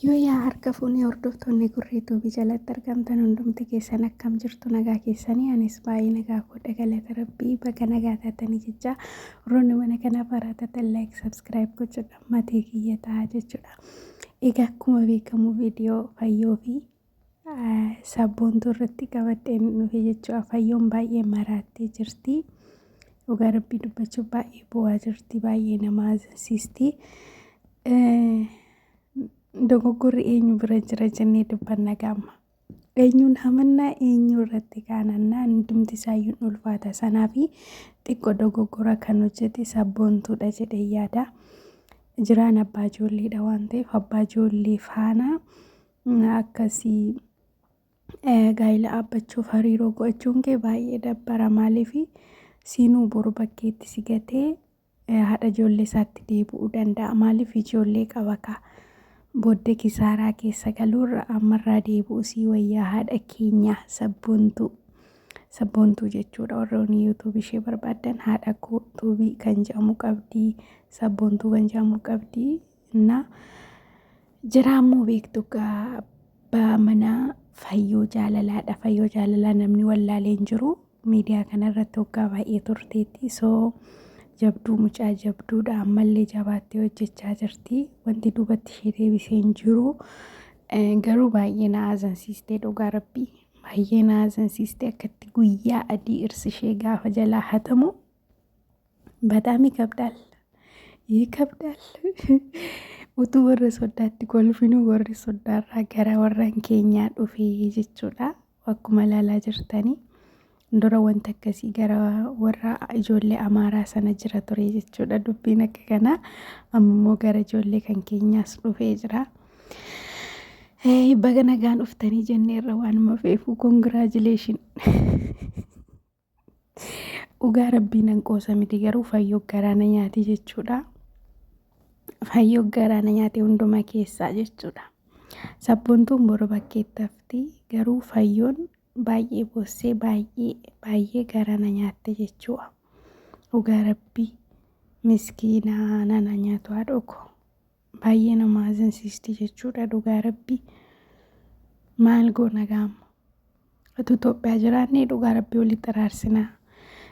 Yoo yaa harka fuunee hordoftoonni gurreetuu fi jalatti argamtan hundumti keessan akkam jirtu nagaa keessanii anis baay'ee nagaa godha galata rabbii bakka nagaa taatanii jecha warroonni mana kana baratatan like subscribe gochuudha matee kiyya ta'a jechuudha. Egaa akkuma beekamu viidiyoo fayyoo fi sabboontuu irratti qabadheen dhufe jechuudha. Fayyoon baay'ee maraattee jirti. Dhugaa rabbii dubbachuuf baay'ee bu'aa jirti baay'ee nama ajaa'ibsiisti. Dogoggorri eenyu bira jira jennee dubbanna gaama. Eenyuun hamannaa eenyu irratti kaanannaa hundumti isaayyuu ulfaata sanaafi xiqqoo dogoggora kan hojjete sabboontuudha jedhee yaada. Jiraan abbaa ijoolleedha waan ta'eef abbaa ijoollee faana akkasii gaa'ila dhaabbachuuf hariiroo gochuun kee baay'ee dabbara maaliifi siinuu boru bakkeetti si gatee haadha ijoollee isaatti deebi'uu danda'a maaliif ijoollee qaba kaa. Booddee kisaaraa keessa galuurra ammarraa deebi'u sii wayyaa haadha keenya sabboontuu jechuudha. Warroonni yuutuubii ishee barbaadan haadha kootuubii kan jedhamu qabdi sabboontuu kan jedhamu qabdi. Innaa jiraammoo beektu mana fayyoo jaalalaadha. Fayyoo jaalalaa namni wallaalee hin jiru miidiyaa kanarratti waggaa baay'ee turteetti soo jabduu mucaa jabduudha ammallee jabaattee hojjechaa jirti wanti duubatti ishee deebisee hin jiru garuu baay'ee na ajaa'ibsiistee dhugaa rabbii baay'ee na ajaa'ibsiistee akkatti guyyaa adii dhirsi ishee gaafa jalaa hatamu badaami kabdaal utuu warra soddaatti kolfinuu warri soddaarraa gara warraan keenyaa dhufee jechuudha akkuma ilaalaa jirtanii. Dura wanta akkasii gara warra ijoollee amaaraa sana jira ture jechuudha dubbiin akka kanaa ammoo gara ijoollee kan keenyaas dhufee jira. Baga nagaan dhuftanii jenneerra waanuma feefuu congratulation. Dhugaa rabbiin hanqoosa miti garuu fayyoo garaana nyaati jechuudha. Fayyoo garaana nyaate hunduma keessaa jechuudha. Sabboontuun boru bakkeetti hafti garuu fayyoon baay'ee boossee baay'ee garaana nyaatte jechuudha. Dhugaa rabbii miskiinaa nana nyaatu haadhoko baay'ee nama ajaa'ibsiisti jechuudha. Dhugaa rabbii maal goona gaama atu Itoophiyaa jiraannee dhugaa rabbii walitti araarsinaa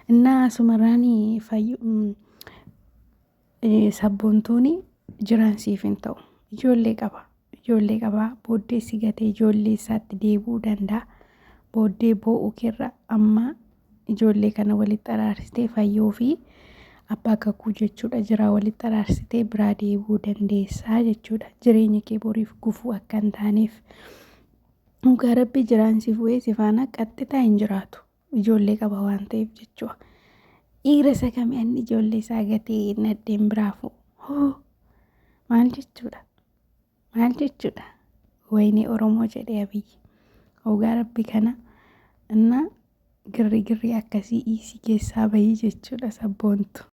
innaa asumarraanii sabboontuuni jiraansiif hin ta'u ijoollee qaba booddee si gatee ijoollee isaatti deebi'uu danda'a. Booddee boo'u keerra amma ijoollee kana walitti araarsitee fayyoo fi abbaa kakuu jechuudha jiraa walitti araarsitee biraa deebi'uu dandeessaa jechuudha. Jireenya kee boriif gufuu akka hin taaneef dhugaa rabbii jiraansiif bu'ee si faana qaxxitaa hin jiraatu ijoollee qaba waan ta'eef jechuudha. Dhiira isa kamiin ijoollee isaa gatee naddeen biraafu maal jechuudha wayinii Oromoo jedhee Abiyyi. Dhugaa rabbii kana innaa girri akkasii dhiisii keessaa bahii jechuudha sabboontu.